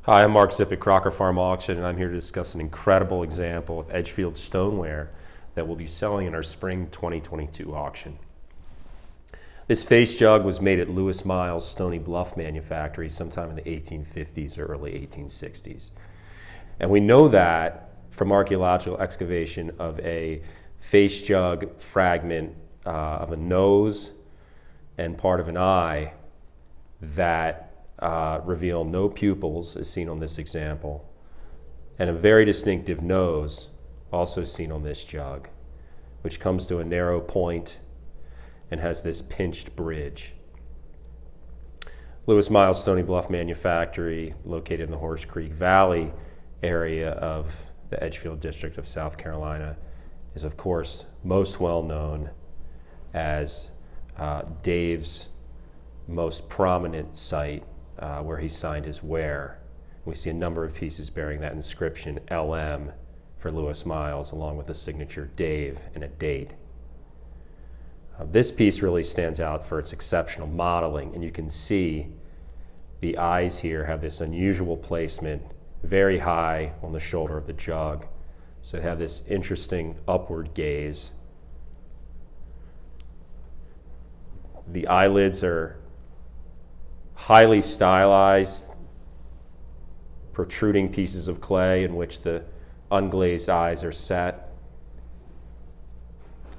Hi, I'm Mark Zipp at Crocker Farm Auction, and I'm here to discuss an incredible example of Edgefield stoneware that we'll be selling in our spring 2022 auction. This face jug was made at Lewis Miles' Stony Bluff Manufactory sometime in the 1850s or early 1860s. And we know that from archaeological excavation of a face jug fragment of a nose and part of an eye that reveal no pupils, as seen on this example, and a very distinctive nose, also seen on this jug, which comes to a narrow point and has this pinched bridge. Lewis Miles Stony Bluff Manufactory, located in the Horse Creek Valley area of the Edgefield district of South Carolina, is of course most well known as Dave's most prominent site where he signed his ware. We see a number of pieces bearing that inscription LM for Lewis Miles, along with the signature Dave and a date. This piece really stands out for its exceptional modeling, and you can see the eyes here have this unusual placement, very high on the shoulder of the jug. So they have this interesting upward gaze. The eyelids are highly stylized, protruding pieces of clay in which the unglazed eyes are set.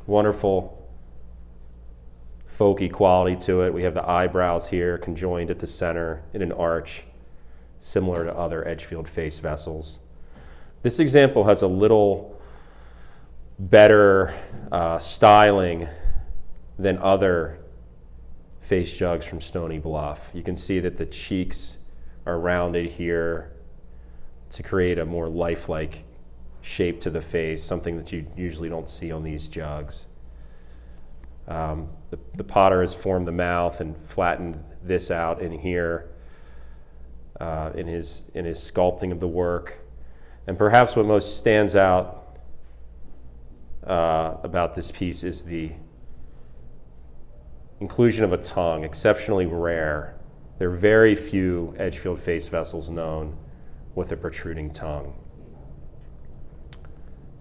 Wonderful folky quality to it. We have the eyebrows here conjoined at the center in an arch, similar to other Edgefield face vessels. This example has a little better styling than other face jugs from Stony Bluff. You can see that the cheeks are rounded here to create a more lifelike shape to the face, something that you usually don't see on these jugs. The potter has formed the mouth and flattened this out in here in his sculpting of the work. And perhaps what most stands out about this piece is the inclusion of a tongue, exceptionally rare. There are very few Edgefield face vessels known with a protruding tongue.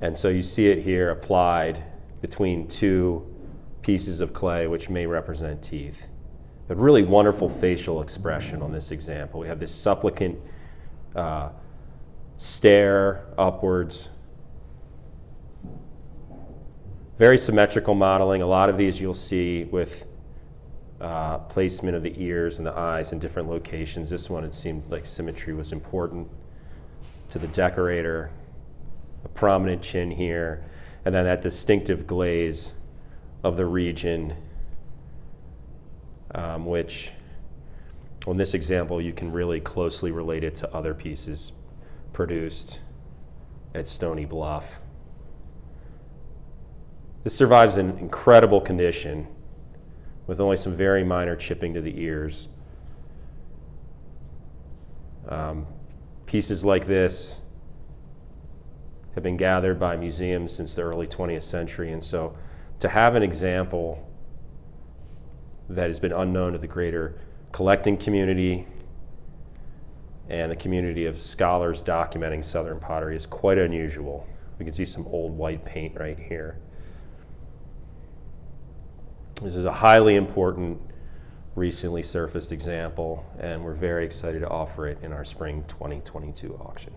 And so you see it here applied between two pieces of clay which may represent teeth. But really wonderful facial expression on this example. We have this supplicant stare upwards. Very symmetrical modeling. A lot of these you'll see with placement of the ears and the eyes in different locations. This one, it seemed like symmetry was important to the decorator. A prominent chin here, and then that distinctive glaze of the region, which on this example you can really closely relate it to other pieces produced at Stony Bluff. This survives in incredible condition with only some very minor chipping to the ears. Pieces like this have been gathered by museums since the early 20th century, and so to have an example that has been unknown to the greater collecting community and the community of scholars documenting Southern pottery is quite unusual. We can see some old white paint right here. This is a highly important, recently surfaced example, and we're very excited to offer it in our spring 2022 auction.